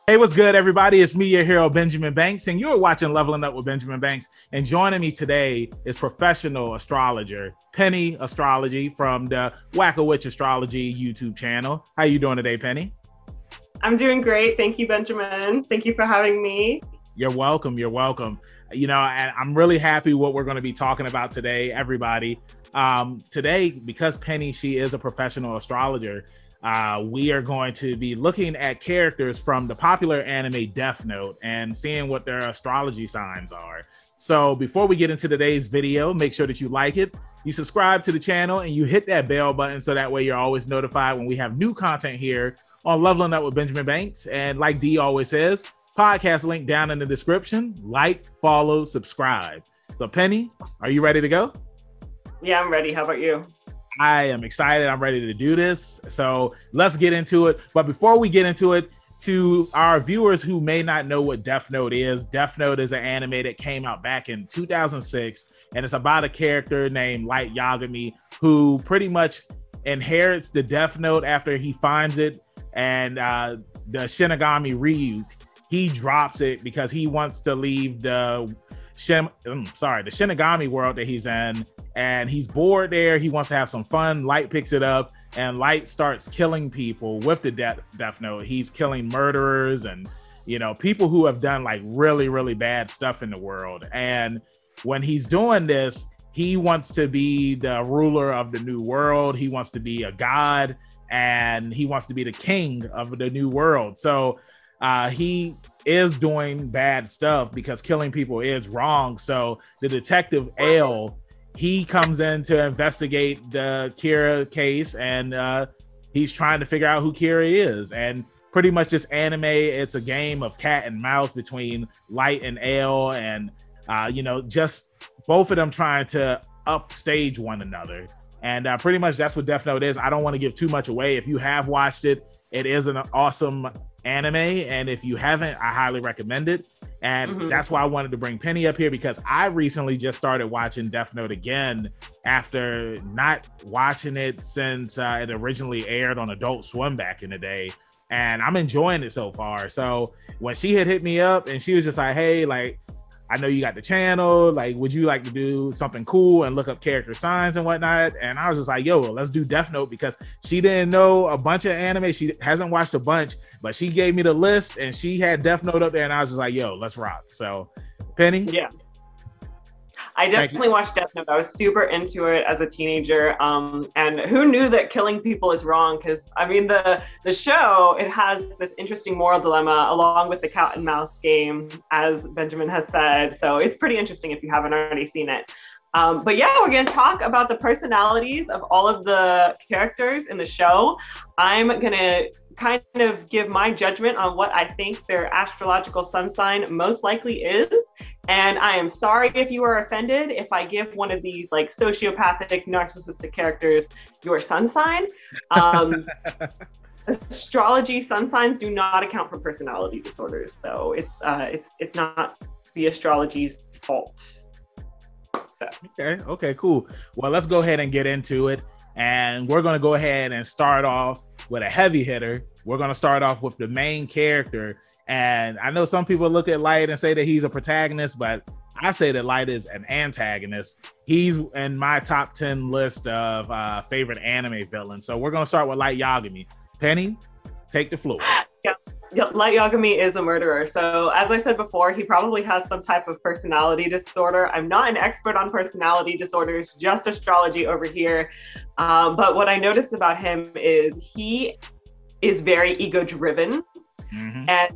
Hey, what's good, everybody? It's me, your hero, Benjamin Banks, and you're watching Leveling Up with Benjamin Banks. And joining me today is professional astrologer Penny Astrology from the Whackowitch Astrology YouTube channel. How you doing today, Penny? I'm doing great. Thank you, Benjamin. Thank you for having me. You're welcome. You're welcome. You know, and I'm really happy what we're going to be talking about today, everybody. Today, because Penny, she is a professional astrologer, we are going to be looking at characters from the popular anime Deathnote and seeing what their astrology signs are. So before we get into today's video, make sure that you like it, you subscribe to the channel, and you hit that bell button so that way you're always notified when we have new content here on Leveling Up with Benjamin Banks. And like D always says, podcast link down in the description. Like, follow, subscribe. So Penny, are you ready to go? Yeah, I'm ready. How about you? I am excited. I'm ready to do this. So let's get into it. But before we get into it, to our viewers who may not know what Deathnote is an anime that came out back in 2006. And it's about a character named Light Yagami who pretty much inherits the Deathnote after he finds it. And the Shinigami Ryuk, he drops it because he wants to leave the Shinigami world that he's in, and he's bored there. He wants to have some fun. Light picks it up, and Light starts killing people with the Deathnote. He's killing murderers and, you know, people who have done like really, really bad stuff in the world. And when he's doing this, he wants to be the ruler of the new world. He wants to be a god, and he wants to be the king of the new world. So he is doing bad stuff because killing people is wrong. So the detective Ale, he comes in to investigate the Kira case, and he's trying to figure out who Kira is. And pretty much this anime, it's a game of cat and mouse between Light and Ale, and you know, just both of them trying to upstage one another. And pretty much that's what Deathnote is. I don't want to give too much away. If you have watched it, it is an awesome anime, and if you haven't, I highly recommend it. And that's why I wanted to bring Penny up here, because I recently just started watching Deathnote again after not watching it since it originally aired on Adult Swim back in the day, and I'm enjoying it so far. So when she had hit me up and she was just like, hey, like, I know you got the channel, like, would you like to do something cool and look up character signs and whatnot? And I was just like, yo, let's do Deathnote, because she didn't know a bunch of anime. She hasn't watched a bunch, but she gave me the list and she had Deathnote up there, and I was just like, yo, let's rock. So Penny? Yeah. I definitely watched Deathnote. I was super into it as a teenager. And who knew that killing people is wrong? Because I mean, the show, it has this interesting moral dilemma along with the cat and mouse game, as Benjamin has said. So it's pretty interesting if you haven't already seen it. But yeah, we're going to talk about the personalities of all of the characters in the show. I'm going to kind of give my judgment on what I think their astrological sun sign most likely is. And I am sorry if you are offended if I give one of these like sociopathic, narcissistic characters your sun sign. Astrology sun signs do not account for personality disorders, so it's not the astrology's fault. So. Okay, cool. Well, let's go ahead and get into it, and we're going to go ahead and start off with a heavy hitter. We're going to start off with the main character. And I know some people look at Light and say that he's a protagonist, but I say that Light is an antagonist. He's in my top 10 list of favorite anime villains. So we're going to start with Light Yagami. Penny, take the floor. Yeah, Light Yagami is a murderer. So as I said before, he probably has some type of personality disorder. I'm not an expert on personality disorders, just astrology over here. But what I noticed about him is he is very ego-driven. And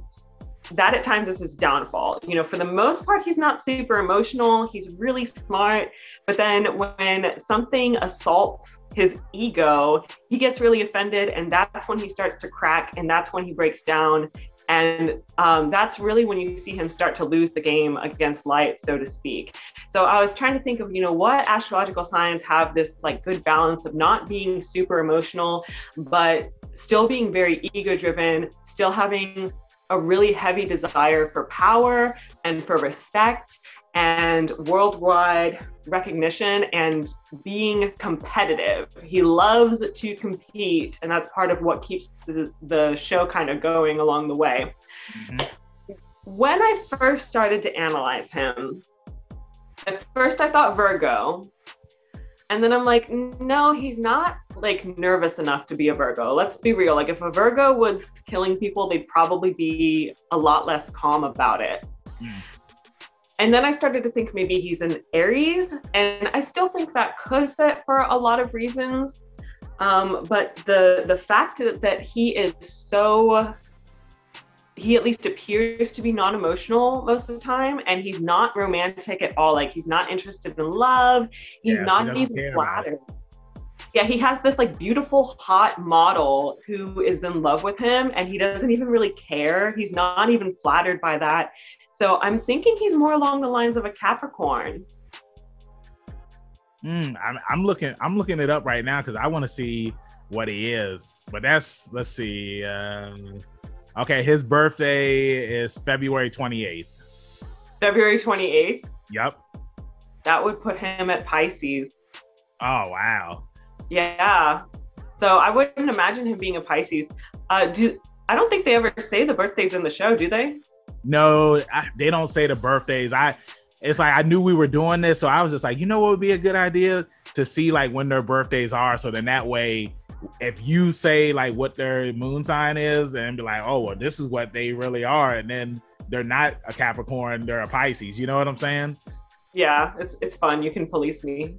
that at times is his downfall. You know, for the most part, he's not super emotional. He's really smart. But then when something assaults his ego, he gets really offended. And that's when he starts to crack. And that's when he breaks down. And that's really when you see him start to lose the game against Light, so to speak. So I was trying to think of, you know, what astrological signs have this like good balance of not being super emotional, but still being very ego-driven, still having a really heavy desire for power and for respect and worldwide recognition and being competitive. He loves to compete, and that's part of what keeps the show kind of going along the way. Mm-hmm. When I first started to analyze him, at first I thought Virgo, and then I'm like, no, he's not like nervous enough to be a Virgo. Let's be real. Like if a Virgo was killing people, they'd probably be a lot less calm about it. Mm. And then I started to think maybe he's an Aries, and I still think that could fit for a lot of reasons. But the fact that he is so, he at least appears to be non-emotional most of the time, and he's not romantic at all. Like he's not interested in love. He's not even flattered. Yeah, he has this like beautiful, hot model who is in love with him, and he doesn't even really care. He's not even flattered by that. So I'm thinking he's more along the lines of a Capricorn. I'm looking it up right now because I want to see what he is. But let's see. Okay, his birthday is February 28th. February 28th? Yep. That would put him at Pisces. Oh, wow. Yeah. So I wouldn't imagine him being a Pisces. I don't think they ever say the birthdays in the show, do they? No, they don't say the birthdays. It's like I knew we were doing this, so I was just like, you know what would be a good idea to see like when their birthdays are, so then that way, if you say like what their moon sign is, and be like, oh well, this is what they really are, and then they're not a Capricorn, they're a Pisces. You know what I'm saying? Yeah, it's fun. You can police me.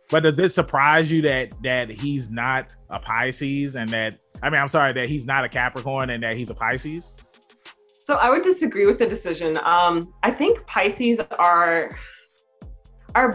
But does it surprise you that he's not a Pisces and that he's not a Capricorn and that he's a Pisces? So I would disagree with the decision. I think Pisces are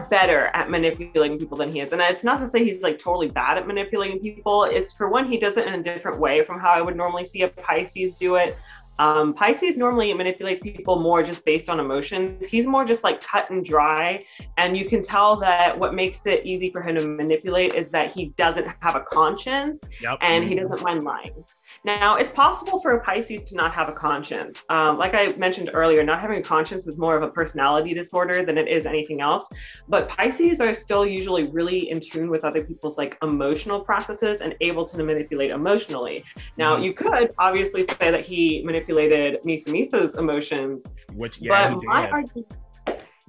better at manipulating people than he is. And it's not to say he's like totally bad at manipulating people. It's for one, he does it in a different way from how I would normally see a Pisces do it. Pisces normally manipulates people more just based on emotions. He's more just like cut and dry. And you can tell that what makes it easy for him to manipulate is that he doesn't have a conscience. Yep. And he doesn't mind lying. Now, it's possible for a Pisces to not have a conscience. Like I mentioned earlier, not having a conscience is more of a personality disorder than it is anything else. But Pisces are still usually really in tune with other people's like emotional processes and able to manipulate emotionally. Now, you could obviously say that he manipulated Misa's emotions. Which,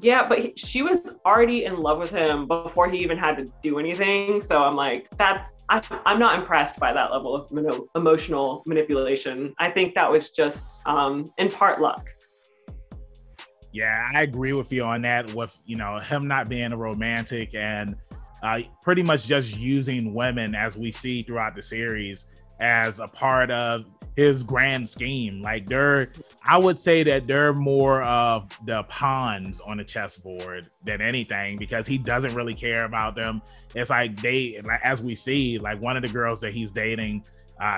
yeah, but she was already in love with him before he even had to do anything. So I'm like, I'm not impressed by that level of emotional manipulation. I think that was just in part luck. Yeah, I agree with you on that, with, him not being a romantic and pretty much just using women, as we see throughout the series, as a part of his grand scheme. Like I would say that they're more of the pawns on the chessboard than anything, because he doesn't really care about them. It's like as we see, like one of the girls that he's dating,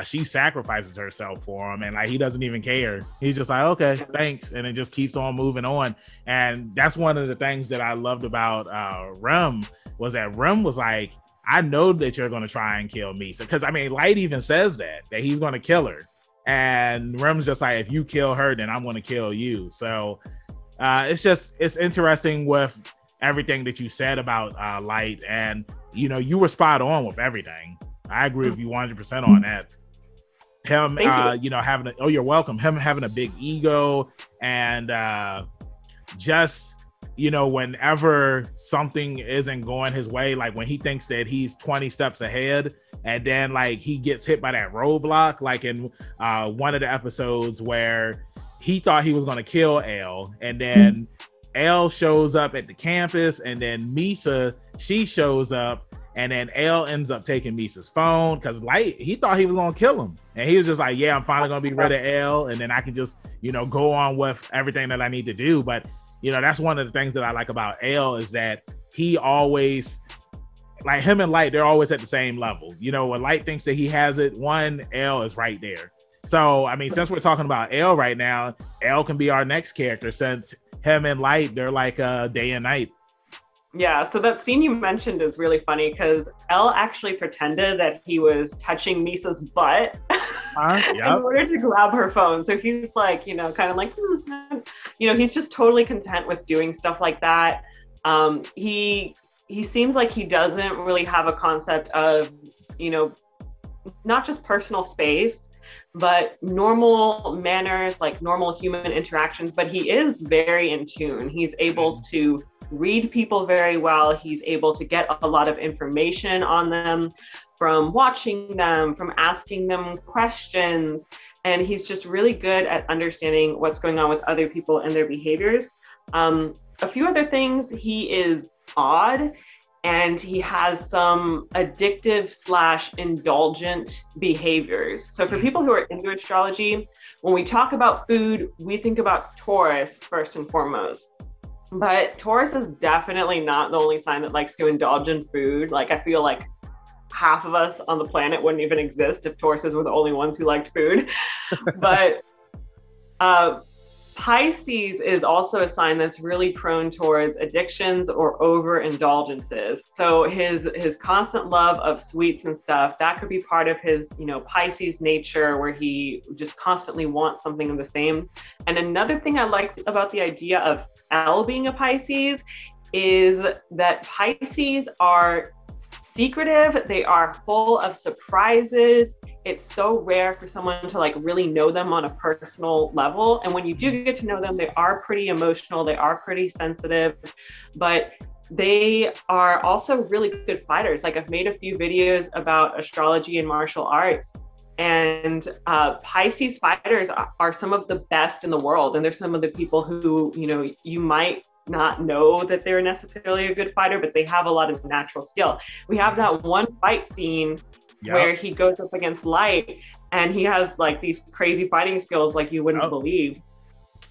she sacrifices herself for him, and like he doesn't even care. He's just like, okay, thanks, and it just keeps on moving on. And that's one of the things that I loved about Rem, was that Rem was like, I know that you're going to try and kill Misa, because Light even says that he's going to kill her. And Rem's just like, if you kill her, then I'm going to kill you. So it's interesting with everything that you said about Light. And, you were spot on with everything. I agree with you 100% on that. Him, you're welcome. Him having a big ego and just, whenever something isn't going his way, like when he thinks that he's 20 steps ahead, and then like he gets hit by that roadblock, like in one of the episodes where he thought he was going to kill Elle, and then Elle shows up at the campus, and then Misa, she shows up, and then Elle ends up taking Misa's phone, because Light, he thought he was going to kill him, and he was just like, yeah, I'm finally going to be rid of Elle, and then I can just go on with everything that I need to do. But that's one of the things that I like about Elle, is that he always, like him and Light, they're always at the same level. When Light thinks that he has it, Elle is right there. So, since we're talking about Elle right now, Elle can be our next character, since him and Light, they're like day and night. Yeah, so that scene you mentioned is really funny, because Elle actually pretended that he was touching Misa's butt in order to grab her phone. So he's like, kind of like, he's just totally content with doing stuff like that. He seems like he doesn't really have a concept of, not just personal space, but normal manners, like normal human interactions. But he is very in tune. He's able to read people very well. He's able to get a lot of information on them from watching them, from asking them questions. And he's just really good at understanding what's going on with other people and their behaviors. A few other things, he is odd, and he has some addictive / indulgent behaviors. So for people who are into astrology, when we talk about food, we think about Taurus first and foremost. But Taurus is definitely not the only sign that likes to indulge in food. Like, I feel like half of us on the planet wouldn't even exist if Tauruses were the only ones who liked food. But Pisces is also a sign that's really prone towards addictions or overindulgences. So his constant love of sweets and stuff, that could be part of his, Pisces nature, where he just constantly wants something of the same. And another thing I like about the idea of L being a Pisces is that Pisces are secretive. They are full of surprises. It's so rare for someone to really know them on a personal level. And when you do get to know them, they are pretty emotional. They are pretty sensitive, but they are also really good fighters. Like, I've made a few videos about astrology and martial arts, and Pisces fighters are some of the best in the world. And they're some of the people who, you might not know that they're necessarily a good fighter, but they have a lot of natural skill. We have that one fight scene where he goes up against Light, and he has these crazy fighting skills like you wouldn't believe.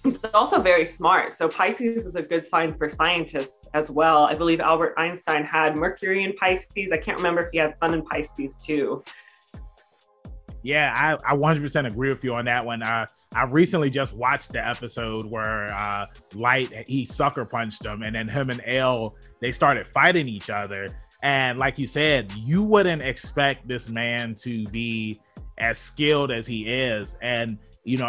He's also very smart. So Pisces is a good sign for scientists as well. I believe Albert Einstein had Mercury in Pisces. I can't remember if he had Sun in Pisces too. Yeah, I 100% agree with you on that one. I recently just watched the episode where Light, he sucker punched him, and then him and Elle, they started fighting each other. And like you said, you wouldn't expect this man to be as skilled as he is. And,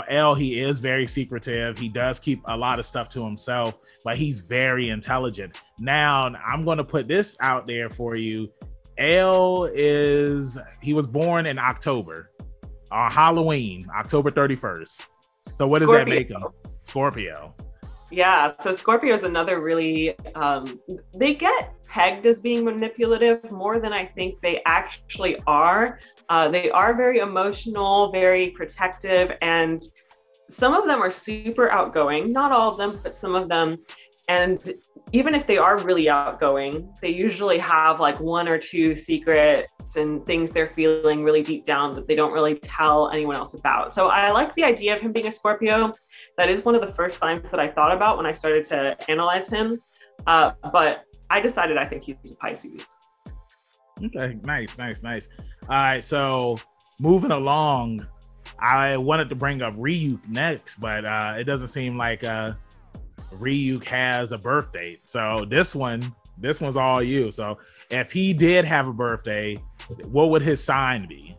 Elle, he is very secretive. He does keep a lot of stuff to himself, but he's very intelligent. Now, I'm going to put this out there for you. Elle he was born in October, Halloween, October 31st. So what does that make him? Scorpio. Yeah, so Scorpio is another really, they get pegged as being manipulative more than I think they actually are. They are very emotional, very protective, and some of them are super outgoing. Not all of them, but some of them. And even if they are really outgoing, they usually have one or two secrets and things they're feeling really deep down that they don't really tell anyone else about. So I like the idea of him being a Scorpio. That is one of the first signs that I thought about when I started to analyze him. But I decided I think he's a Pisces. Okay, nice. All right, so moving along, I wanted to bring up Ryuk next, but it doesn't seem like Ryuk has a birthday. So this one's all you. So if he did have a birthday, what would his sign be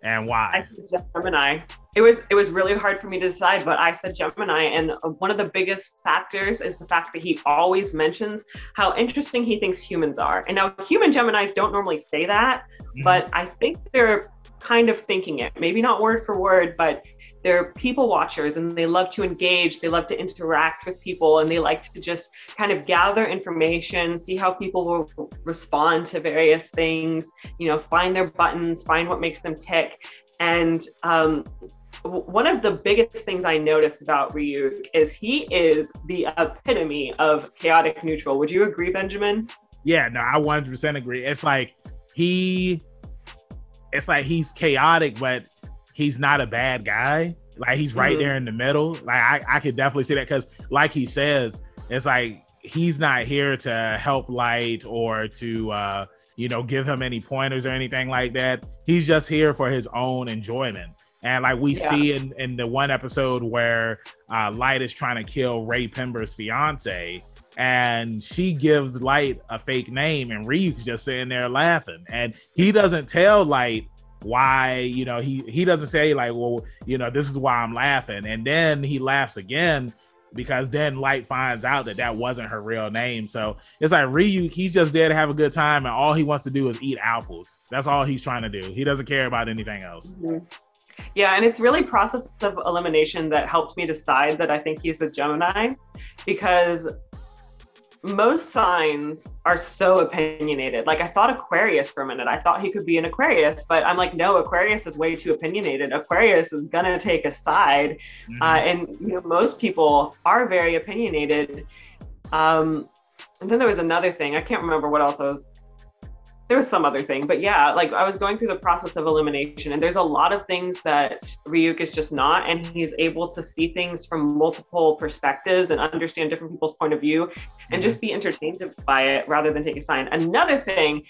and why? I said Gemini. It was really hard for me to decide, but I said Gemini. And one of the biggest factors is the fact that he always mentions how interesting he thinks humans are. And now human Geminis don't normally say that, but I think they're kind of thinking it, maybe not word for word, but they're people watchers, and they love to engage, they love to interact with people, and they like to just kind of gather information, see how people will respond to various things, find their buttons, find what makes them tick. And one of the biggest things I noticed about Ryuk is he is the epitome of chaotic neutral. Would you agree, Benjamin? Yeah, no, I 100% agree. It's like he's chaotic, but he's not a bad guy. Like, he's right there in the middle. Like, I could definitely see that, because like he says, it's like he's not here to help Light or to give him any pointers or anything like that. He's just here for his own enjoyment. And like we see in the one episode where Light is trying to kill Ray Pember's fiance, and she gives Light a fake name, and Ryuk's just sitting there laughing, and he doesn't tell Light why, you know, he doesn't say like, well, you know, this is why I'm laughing. And then he laughs again because then Light finds out that that wasn't her real name. So it's like Ryuk, he's just there to have a good time, and all he wants to do is eat apples. That's all he's trying to do. He doesn't care about anything else. Mm-hmm. Yeah, and it's really process of elimination that helped me decide that I think he's a Gemini, because most signs are so opinionated. Like, I thought Aquarius for a minute. I thought he could be an Aquarius, but I'm like, no, Aquarius is way too opinionated. Aquarius is gonna take a side. And you know, most people are very opinionated. And then there was another thing. I can't remember what else there was some other thing, but yeah, like I was going through the process of elimination, and there's a lot of things that Ryuk is just not, and he's able to see things from multiple perspectives and understand different people's point of view and just be entertained by it rather than take a sign. Another thing,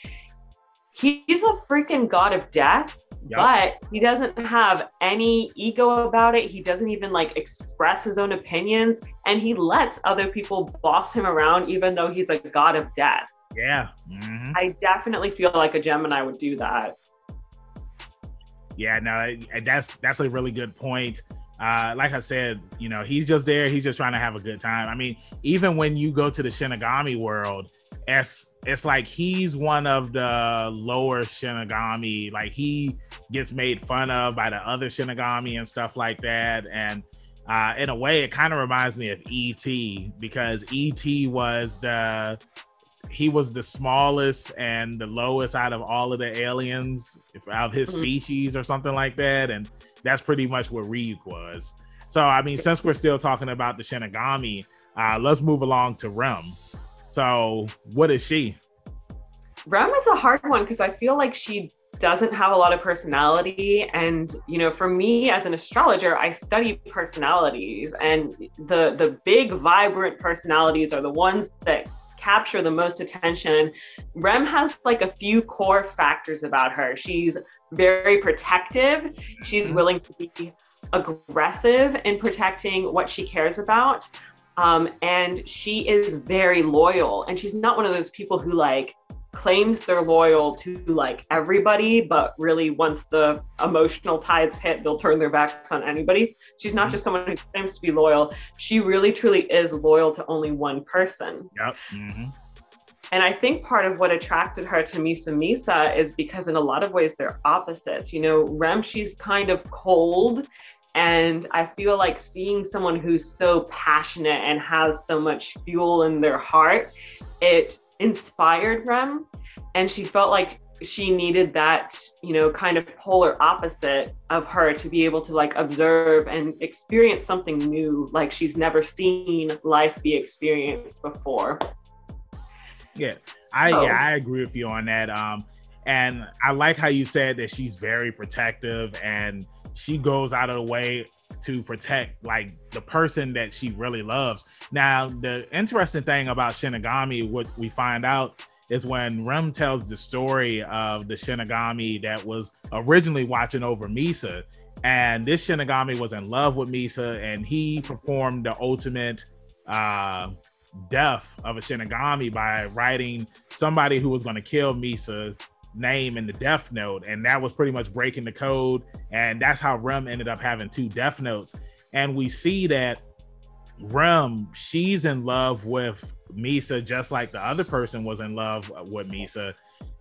he's a freaking god of death, but he doesn't have any ego about it. He doesn't even like express his own opinions, and he lets other people boss him around even though he's a god of death. Yeah. I definitely feel like a Gemini would do that. Yeah, no, that's a really good point. Like I said, you know, he's just there. He's just trying to have a good time. I mean, even when you go to the Shinigami world, it's like he's one of the lower Shinigami. Like, he gets made fun of by the other Shinigami and stuff like that. And in a way, it kind of reminds me of E.T., because E.T. was the smallest and the lowest out of all of the aliens of his species or something like that. And that's pretty much what Ryuk was. So, I mean, since we're still talking about the Shinigami, let's move along to Rem. So what is she? Rem is a hard one because I feel like she doesn't have a lot of personality. And, you know, for me as an astrologer, I study personalities, and the big, vibrant personalities are the ones that capture the most attention. Rem has like a few core factors about her. She's very protective. She's willing to be aggressive in protecting what she cares about. And she is very loyal. And she's not one of those people who like claims they're loyal to like everybody, but really once the emotional tides hit, they'll turn their backs on anybody. She's not just someone who claims to be loyal. She really truly is loyal to only one person. Yep. And I think part of what attracted her to Misa is because in a lot of ways they're opposites. You know, Rem, she's kind of cold, and I feel like seeing someone who's so passionate and has so much fuel in their heart, it inspired Rem, and she felt like she needed that, you know, kind of polar opposite of her to be able to like observe and experience something new, like she's never seen life be experienced before. Yeah, I agree with you on that. And I like how you said that she's very protective, and she goes out of the way to protect like the person that she really loves. Now, the interesting thing about Shinigami, what we find out is when Rem tells the story of the Shinigami that was originally watching over Misa, and this Shinigami was in love with Misa, and he performed the ultimate death of a Shinigami by writing somebody who was going to kill Misa's name in the Deathnote, and that was pretty much breaking the code, and that's how Rem ended up having 2 Deathnotes. And we see that Rem, she's in love with Misa just like the other person was in love with Misa,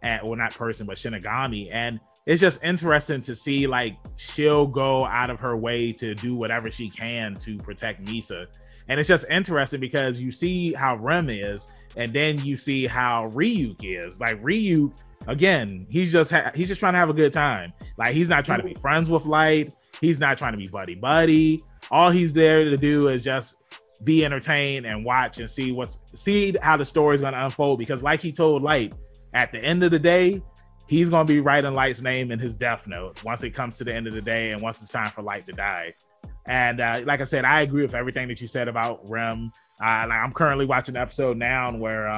and well, not person but Shinigami. And it's just interesting to see like she'll go out of her way to do whatever she can to protect Misa. And it's just interesting because you see how Rem is, and then you see how Ryuk is. Like Ryuk, again, he's just trying to have a good time. Like, he's not trying to be friends with Light. He's not trying to be buddy. All he's there to do is just be entertained and watch and see how the story's going to unfold. Because like he told Light, at the end of the day, he's going to be writing Light's name in his Deathnote once it comes to the end of the day and once it's time for Light to die. And like I said, I agree with everything that you said about Rem. Like, I'm currently watching an episode now where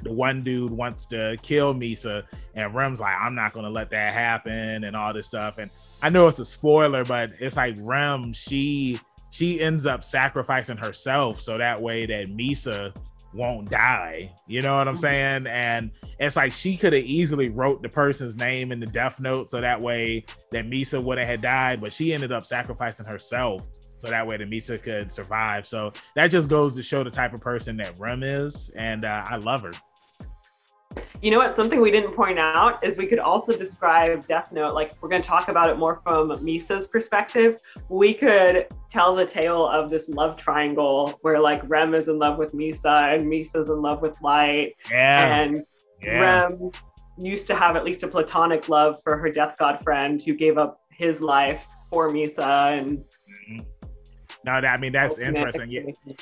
the one dude wants to kill Misa, and Rem's like, I'm not going to let that happen and all this stuff. And I know it's a spoiler, but it's like Rem, she ends up sacrificing herself so that way that Misa won't die. You know what I'm saying? And it's like she could have easily wrote the person's name in the death note so that way that Misa would have had died, but she ended up sacrificing herself so that way the Misa could survive. So that just goes to show the type of person that Rem is, and I love her. You know what? Something we didn't point out is we could also describe Deathnote, like we're going to talk about it more from Misa's perspective. We could tell the tale of this love triangle where like Rem is in love with Misa and Misa's in love with Light. And Rem used to have at least a platonic love for her death god friend who gave up his life for Misa. And no, I mean, that's interesting. Yeah.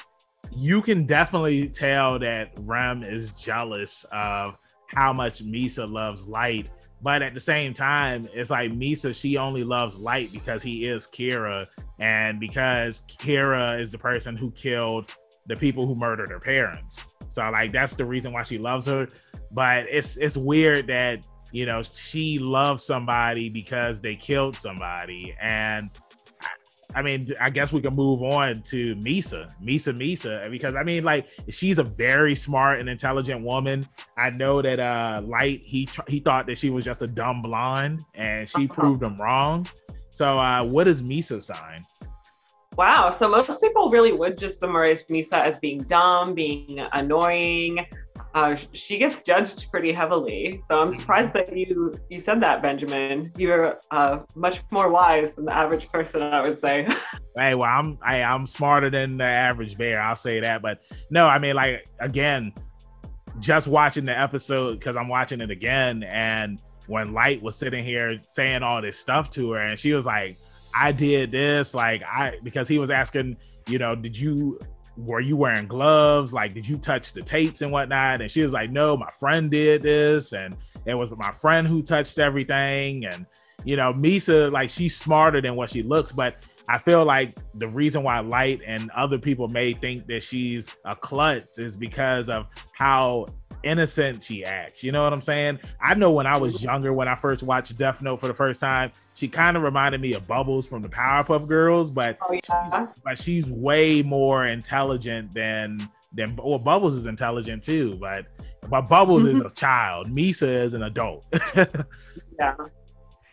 You can definitely tell that Rem is jealous of how much Misa loves Light, but at the same time, it's like Misa, she only loves Light because he is Kira, and because Kira is the person who killed the people who murdered her parents. So like that's the reason why she loves her. But it's weird that, you know, she loves somebody because they killed somebody. And I mean, I guess we can move on to Misa, because I mean, like, she's a very smart and intelligent woman. I know that Light, he thought that she was just a dumb blonde, and she proved him wrong. So what is Misa's sign? Wow, so most people really would just summarize Misa as being dumb, being annoying. She gets judged pretty heavily, so I'm surprised that you said that, Benjamin. You're much more wise than the average person, I would say. Hey, well, I'm smarter than the average bear, I'll say that. But no, I mean, like, again, just watching the episode, because I'm watching it again, and when Light was sitting here saying all this stuff to her, and she was like, I did this, like, because he was asking, you know, were you wearing gloves? Like, did you touch the tapes and whatnot? And she was like, no, my friend did this. And it was my friend who touched everything. And, you know, Misa, like, she's smarter than what she looks. But I feel like the reason why Light and other people may think that she's a klutz is because of how innocent she acts. You know what I'm saying? I know when I was younger, when I first watched Deathnote for the first time, she kind of reminded me of Bubbles from the Powerpuff Girls, but she's way more intelligent than well, Bubbles is intelligent too, but Bubbles is a child. Misa is an adult.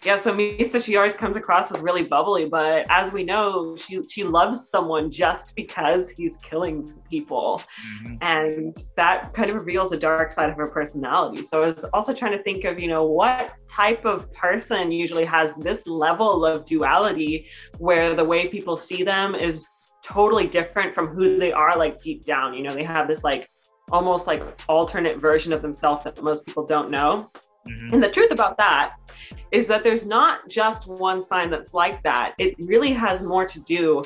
Yeah, so Misa, she always comes across as really bubbly, but as we know, she loves someone just because he's killing people. And that kind of reveals a dark side of her personality. So I was also trying to think of, you know, what type of person usually has this level of duality where the way people see them is totally different from who they are, like deep down. You know, they have this like almost like alternate version of themselves that most people don't know. And the truth about that is that there's not just one sign that's like that. It really has more to do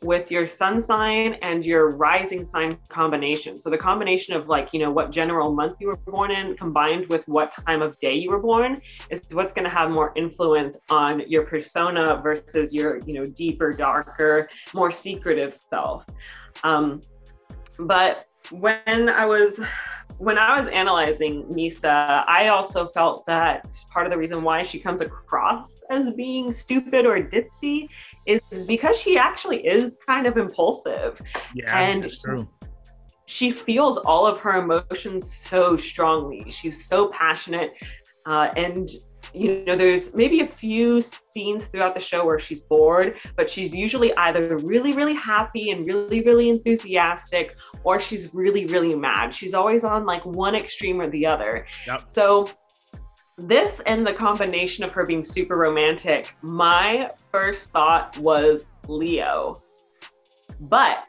with your sun sign and your rising sign combination. So the combination of, like, you know, what general month you were born in combined with what time of day you were born is what's going to have more influence on your persona versus your, you know, deeper, darker, more secretive self. But when I was analyzing Misa, I also felt that part of the reason why she comes across as being stupid or ditzy is because she actually is kind of impulsive. Yeah, and that's true. She feels all of her emotions so strongly. She's so passionate, and you know, there's maybe a few scenes throughout the show where she's bored, but she's usually either really, really happy and really, really enthusiastic, or she's really, really mad. She's always on like one extreme or the other. Yep. So this and the combination of her being super romantic, my first thought was Leo. But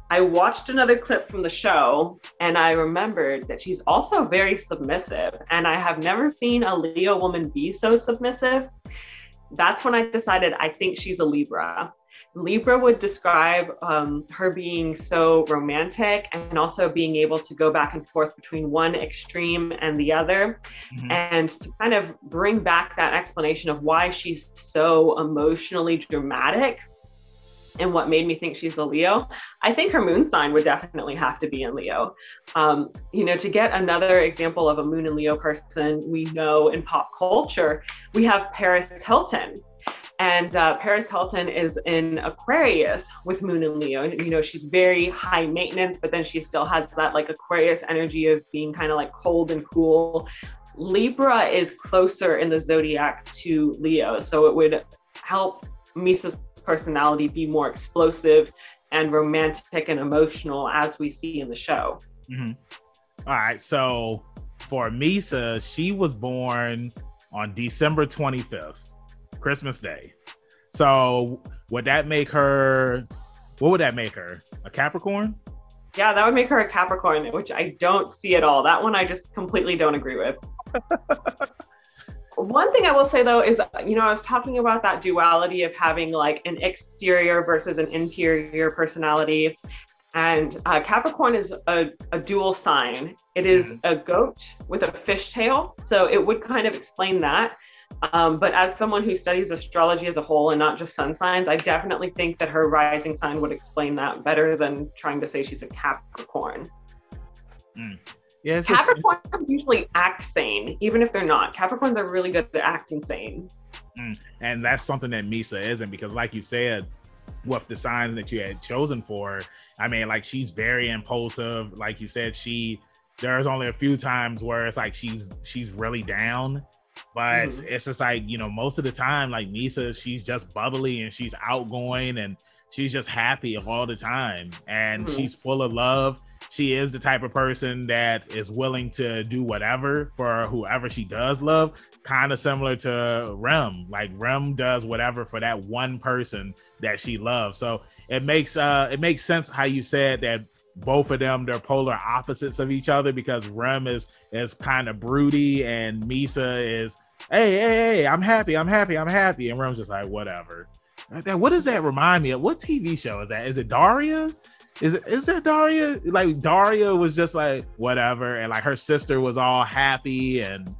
I watched another clip from the show and I remembered that she's also very submissive, and I have never seen a Leo woman be so submissive. That's when I decided I think she's a Libra. Libra would describe her being so romantic and also being able to go back and forth between one extreme and the other. And to kind of bring back that explanation of why she's so emotionally dramatic and what made me think she's a Leo, I think her moon sign would definitely have to be in Leo. You know, to get another example of a moon and Leo person we know in pop culture, we have Paris Hilton. And Paris Hilton is in Aquarius with Moon and Leo. You know, she's very high maintenance, but then she still has that like Aquarius energy of being kind of like cold and cool. Libra is closer in the zodiac to Leo, so it would help Misa's personality be more explosive and romantic and emotional, as we see in the show. Mm-hmm. All right, so for Misa, she was born on December 25th, Christmas Day. So would that make her, what would that make her? A Capricorn? Yeah, that would make her a Capricorn, which I don't see at all. That one I just completely don't agree with. One thing I will say though is, you know, I was talking about that duality of having like an exterior versus an interior personality. And Capricorn is a dual sign. It is a goat with a fishtail. So it would kind of explain that. But as someone who studies astrology as a whole and not just sun signs, I definitely think that her rising sign would explain that better than trying to say she's a Capricorn. Yeah, Capricorns usually act sane, even if they're not. Capricorns are really good at acting sane. And that's something that Misa isn't, because like you said, with the signs that you had chosen for, I mean, like she's very impulsive. Like you said, there's only a few times where it's like she's really down, but it's just like, you know, most of the time, like Misa, she's just bubbly and she's outgoing and she's just happy all the time, and she's full of love. She is the type of person that is willing to do whatever for whoever she does love, kind of similar to Rem. Like Rem does whatever for that one person that she loves. So it makes sense how you said that both of them, they're polar opposites of each other, because Rem is kind of broody and Misa is, hey, I'm happy. And Rem's just like, whatever. What does that remind me of? What TV show is that? Is it Daria? Is that Daria? Like Daria was just like whatever, and like her sister was all happy and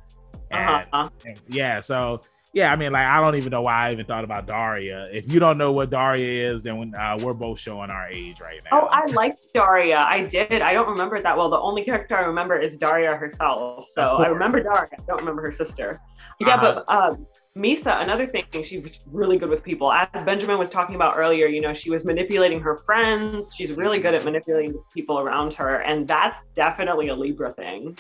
yeah. So yeah, I mean, like I don't even know why I even thought about Daria. If you don't know what Daria is, then we're both showing our age right now. Oh, I liked Daria. I did. I don't remember it that well. The only character I remember is Daria herself. So I remember Daria. I don't remember her sister. Yeah, but Misa, another thing, she's really good with people. As Benjamin was talking about earlier, you know, she was manipulating her friends. She's really good at manipulating people around her. And that's definitely a Libra thing.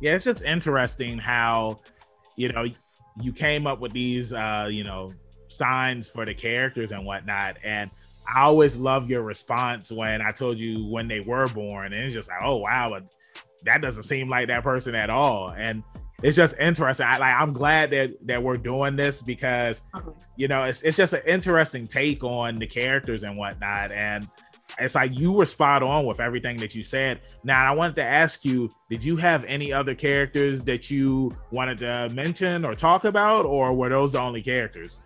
Yeah, it's just interesting how, you know, you came up with these, you know, signs for the characters and whatnot. And I always love your response when I told you when they were born. And it's just like, oh, wow, that doesn't seem like that person at all. And it's just interesting. I'm glad that we're doing this, because you know, it's just an interesting take on the characters and whatnot. And it's like you were spot on with everything that you said. Now, I wanted to ask you, did you have any other characters that you wanted to mention or talk about, or were those the only characters?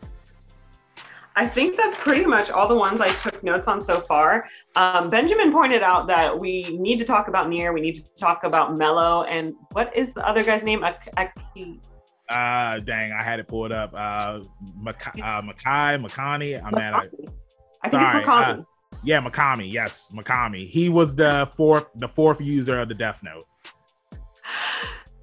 I think that's pretty much all the ones I took notes on so far. Benjamin pointed out that we need to talk about Nier, we need to talk about Mello, and what is the other guy's name? Dang, I had it pulled up. Makani. I think it's Makami. Yeah, Makami. Yes, Makami. He was the fourth user of the Deathnote.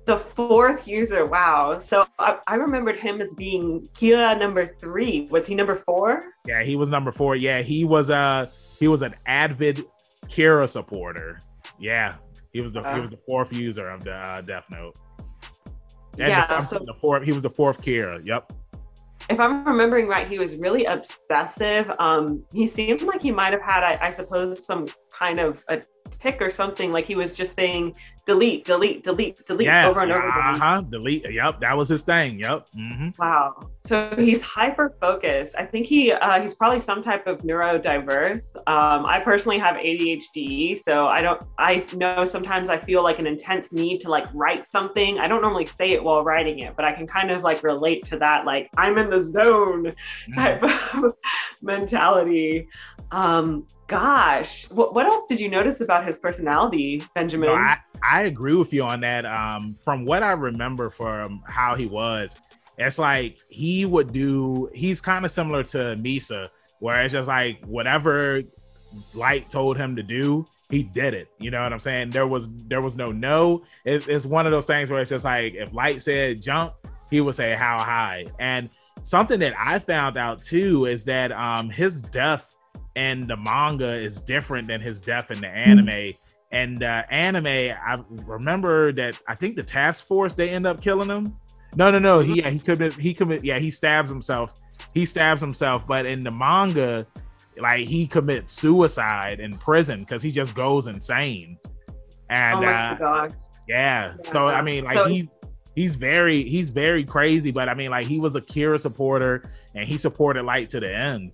The fourth user, wow. So I remembered him as being Kira number 3. Was he number 4? Yeah, he was number 4. Yeah, he was an avid Kira supporter. Yeah, he was the fourth user of the Deathnote. And he was the fourth Kira. Yep. If I'm remembering right, he was really obsessive. He seemed like he might have had, I suppose, some kind of a tick or something. Like he was just saying delete over and over again. Delete. Yep, that was his thing. Yep. Wow. So he's hyper focused. I think he's probably some type of neurodiverse. I personally have ADHD, so I know sometimes I feel like an intense need to like write something. I don't normally say it while writing it, but I can kind of like relate to that, like I'm in the zone type of mentality. Gosh, what else did you notice about his personality, Benjamin? No, I agree with you on that. From what I remember from how he was, it's like he's kind of similar to Misa, where it's just like whatever Light told him to do, he did it. You know what I'm saying? There was no. It's one of those things where it's just like if Light said jump, he would say how high. And something that I found out too is that his death in the manga is different than his death in the anime. And anime, I remember that I think the task force, they end up killing him. No. He stabs himself. But in the manga, like, he commits suicide in prison because he just goes insane. And oh my gosh. Yeah. So I mean, like, he's very crazy, but I mean, like, he was a Kira supporter and he supported Light to the end.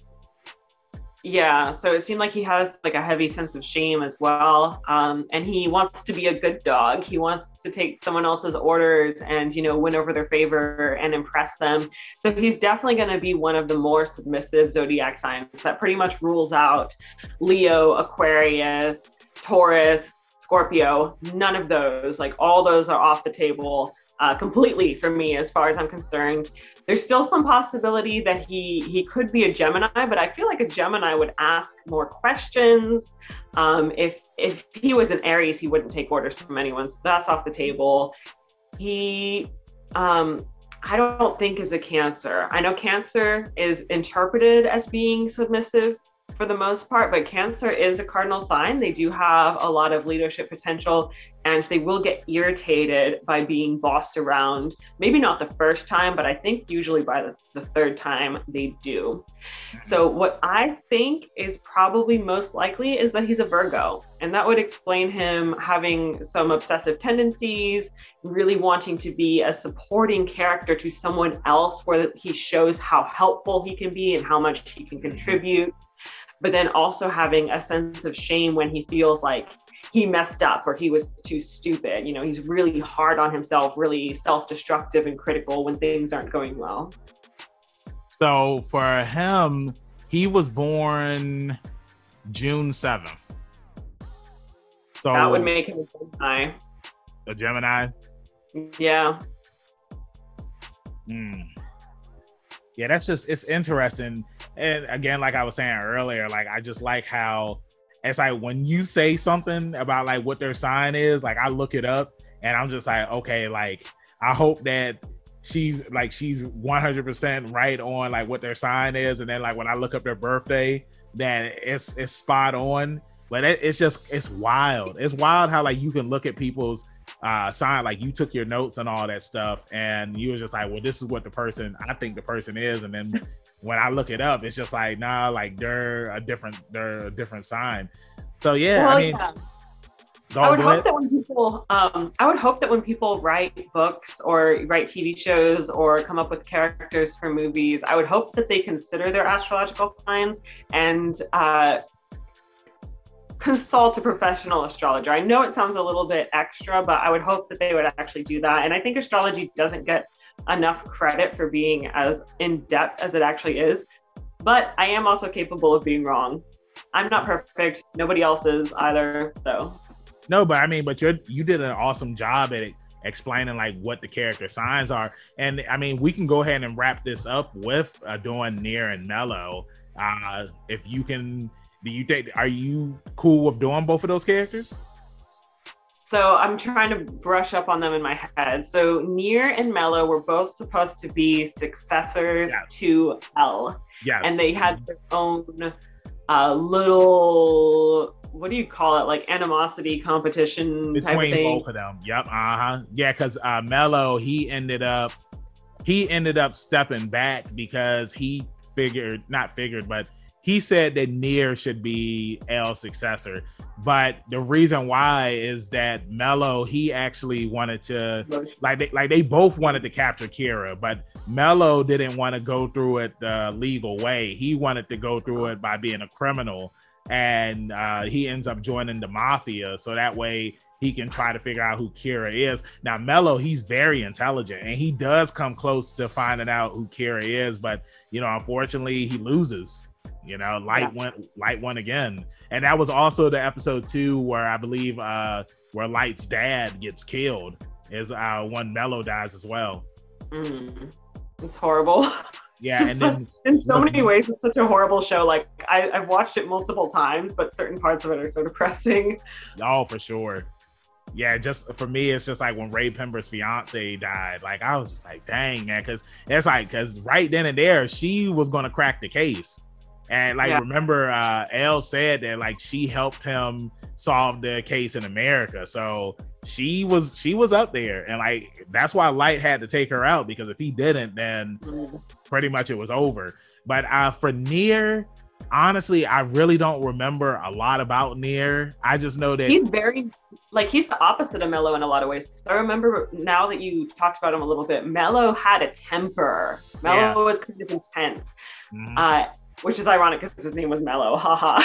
Yeah, so it seemed like he has like a heavy sense of shame as well, and he wants to be a good dog. He wants to take someone else's orders and, you know, win over their favor and impress them. So he's definitely going to be one of the more submissive zodiac signs that pretty much rules out Leo, Aquarius, Taurus, Scorpio. None of those, like, all those are off the table completely for me as far as I'm concerned. There's still some possibility that he could be a Gemini, but I feel like a Gemini would ask more questions. If he was an Aries, he wouldn't take orders from anyone, so that's off the table. He, I don't think is a Cancer. I know Cancer is interpreted as being submissive for the most part, but Cancer is a cardinal sign. They do have a lot of leadership potential, and they will get irritated by being bossed around. Maybe not the first time, but I think usually by the third time they do. So what I think is probably most likely is that he's a Virgo, and that would explain him having some obsessive tendencies, really wanting to be a supporting character to someone else where he shows how helpful he can be and how much he can contribute, but then also having a sense of shame when he feels like he messed up or he was too stupid. You know, he's really hard on himself, really self-destructive and critical when things aren't going well. So for him, he was born June 7th. So that would make him a Gemini. A Gemini? Yeah. Yeah, it's interesting. And again, like I was saying earlier, like, I just like how it's like when you say something about like what their sign is, like, I look it up and I'm just like, okay, like, I hope that she's 100% right on like what their sign is, and then like when I look up their birthday, that it's spot on. But it's wild. It's wild how like you can look at people's sign, like you took your notes and all that stuff, and you were just like, well, this is what I think the person is, and then when I look it up, it's just like, nah, like they're a different sign. So yeah, well, I mean, yeah. I would hope that when people write books or write TV shows or come up with characters for movies, I would hope that they consider their astrological signs and consult a professional astrologer. I know it sounds a little bit extra, but I would hope that they would actually do that. And I think astrology doesn't get enough credit for being as in-depth as it actually is. But I am also capable of being wrong. I'm not perfect. Nobody else is either. So no, but I mean, but you did an awesome job at explaining like what the character signs are. And I mean, we can go ahead and wrap this up with doing Near and Mellow. If you can, are you cool with doing both of those characters? So I'm trying to brush up on them in my head. So Near and Mellow were both supposed to be successors to L. Yes. And they had their own little, what do you call it? Like animosity competition between type of thing. Both of them. Yep. Yeah, because Mellow, he ended up stepping back because he he said that Near should be L's successor. But the reason why is that Mellow, he actually wanted to, they both wanted to capture Kira, but Mellow didn't want to go through it the legal way. He wanted to go through it by being a criminal, and he ends up joining the mafia, so that way he can try to figure out who Kira is. Now, Mellow, he's very intelligent, and he does come close to finding out who Kira is, but, you know, unfortunately, he loses. You know, Light won again. And that was also the episode 2 where I believe where Light's dad gets killed, is when Mellow dies as well. It's horrible. Yeah, and then in so many ways, it's such a horrible show. Like I've watched it multiple times, but certain parts of it are so depressing. Oh, for sure. Yeah, just for me, it's just like when Ray Pember's fiance died. Like I was just like, dang, man, because it's like because right then and there she was gonna crack the case, and like remember, Elle said that like she helped him solve the case in America, so she was up there, and like that's why Light had to take her out, because if he didn't, then pretty much it was over. But for Nier, honestly, I really don't remember a lot about Nier. I just know that he's very he's the opposite of Mello in a lot of ways. So I remember, now that you talked about him a little bit, Mello had a temper. Mello was kind of intense, which is ironic because his name was Mello. Haha.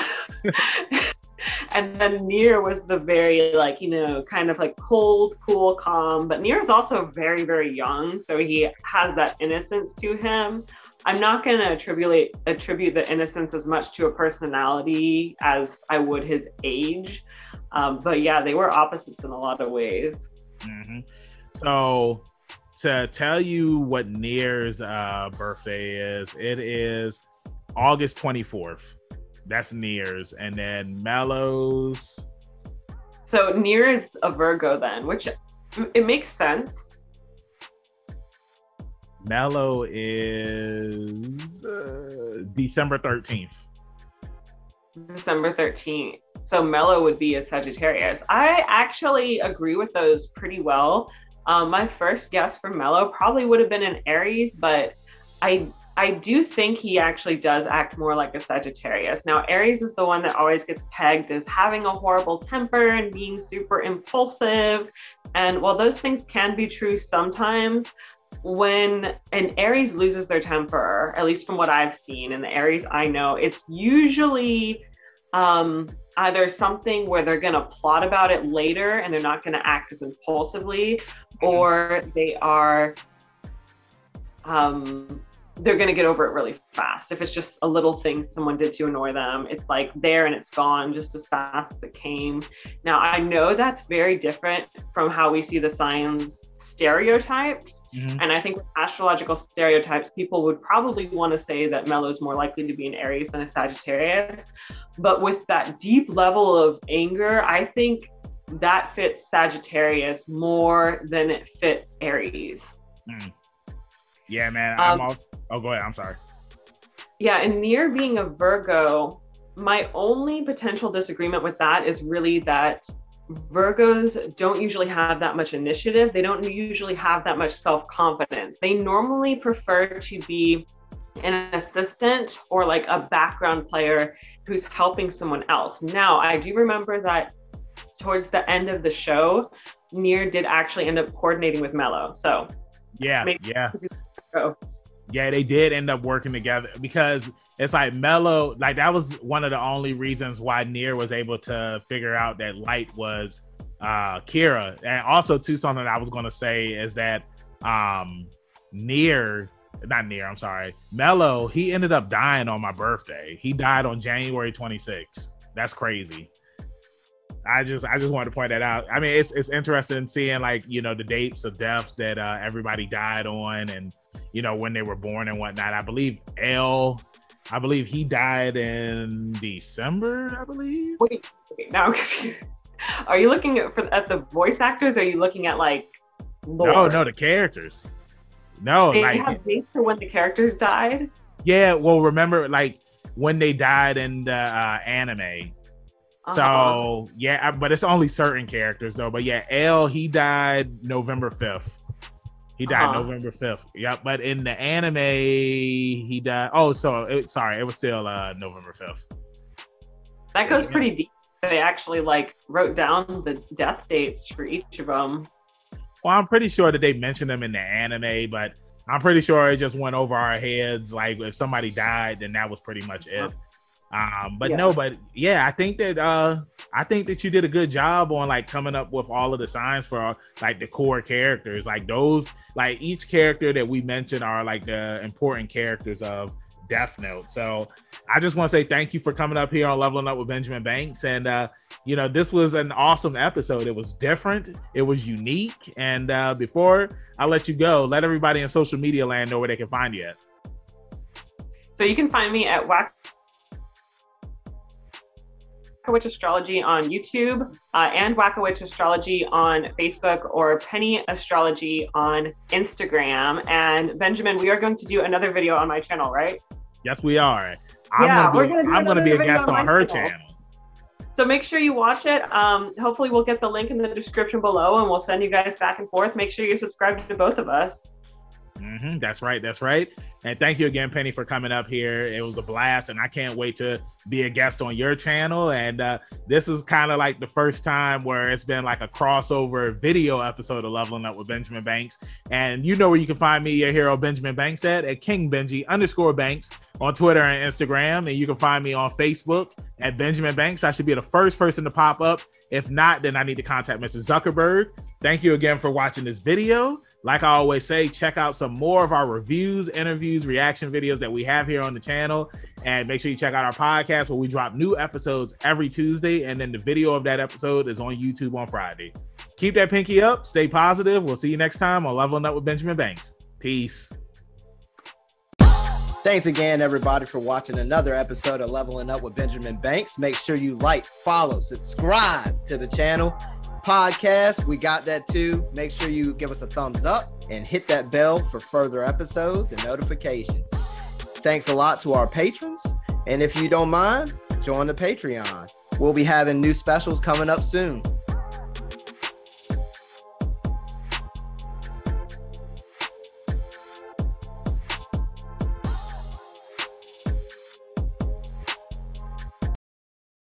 And then Nier was the very kind of like cold, cool, calm. But Nier is also very, very young, so he has that innocence to him. I'm not going to attribute the innocence as much to a personality as I would his age. But yeah, they were opposites in a lot of ways. So to tell you what Nier's birthday is, it is August 24th. That's Nier's. And then Mello's. So Nier is a Virgo then, which it makes sense. Mello is December 13th. December 13th. So Mello would be a Sagittarius. I actually agree with those pretty well. My first guess for Mello probably would have been an Aries, but I do think he actually does act more like a Sagittarius. Now, Aries is the one that always gets pegged as having a horrible temper and being super impulsive. And while those things can be true sometimes, when an Aries loses their temper, at least from what I've seen in the Aries I know, it's usually either something where they're going to plot about it later and they're not going to act as impulsively, or they are they're going to get over it really fast. If it's just a little thing someone did to annoy them, it's like there and it's gone just as fast as it came. Now, I know that's very different from how we see the signs stereotyped. And I think with astrological stereotypes, people would probably want to say that Mello is more likely to be an Aries than a Sagittarius. But with that deep level of anger, I think that fits Sagittarius more than it fits Aries. Yeah, man. I'm also... Oh, go ahead. I'm sorry. Yeah, and Nier being a Virgo, my only potential disagreement with that is really that Virgos don't usually have that much initiative. They don't usually have that much self-confidence. They normally prefer to be an assistant or like a background player who's helping someone else. Now, I do remember that towards the end of the show, Nier did actually end up coordinating with Mello. So yeah, they did end up working together, because it's like Mello, like that was one of the only reasons why Nier was able to figure out that Light was Kira. And also too, something I was going to say is that Mello, he ended up dying on my birthday. He died on January 26th. That's crazy. I just wanted to point that out. I mean, it's interesting seeing the dates of deaths that everybody died on, and when they were born and whatnot. I believe he died in December, I believe. Wait, now I'm confused. Are you looking at the voice actors, or are you looking at lore? No, the characters. No, they have dates for when the characters died. Yeah, well, remember when they died in the anime. So yeah, but it's only certain characters though. But yeah, L, he died November 5th. He died November 5th. Yep. But in the anime, he died. Oh, it was still November 5th. That goes pretty deep. They actually wrote down the death dates for each of them. Well, I'm pretty sure that they mentioned them in the anime, but I'm pretty sure it just went over our heads. Like if somebody died, then that was pretty much it. I think that you did a good job on coming up with all of the signs for the core characters. Each character that we mentioned are the important characters of Deathnote. So I just want to say thank you for coming up here on Leveling Up with Benjamin Banks. And this was an awesome episode. It was different, it was unique. And before I let you go, let everybody in social media land know where they can find you at. So you can find me at Whackowitch Astrology on YouTube and Whackowitch Astrology on Facebook or Penny Astrology on Instagram. And Benjamin, we are going to do another video on my channel, right? Yes, we are. I'm going to be a guest on her channel. So make sure you watch it. Hopefully we'll get the link in the description below and we'll send you guys back and forth. Make sure you subscribe to both of us. That's right. That's right. And thank you again, Penny, for coming up here. It was a blast, and I can't wait to be a guest on your channel. And this is kind of like the first time where it's been like a crossover video episode of Leveling Up with Benjamin Banks. And you know where you can find me, your hero, Benjamin Banks, at KingBenji_Banks on Twitter and Instagram. And you can find me on Facebook at Benjamin Banks. I should be the first person to pop up. If not, then I need to contact Mr. Zuckerberg. Thank you again for watching this video. Like I always say, check out some more of our reviews, interviews, reaction videos that we have here on the channel. And make sure you check out our podcast where we drop new episodes every Tuesday. And then the video of that episode is on YouTube on Friday. Keep that pinky up. Stay positive. We'll see you next time on Leveling Up with Benjamin Banks. Peace. Thanks again, everybody, for watching another episode of Leveling Up with Benjamin Banks. Make sure you like, follow, subscribe to the channel. Podcast, we got that too. Make sure you give us a thumbs up and hit that bell for further episodes and notifications. Thanks a lot to our patrons. And if you don't mind, join the Patreon. We'll be having new specials coming up soon.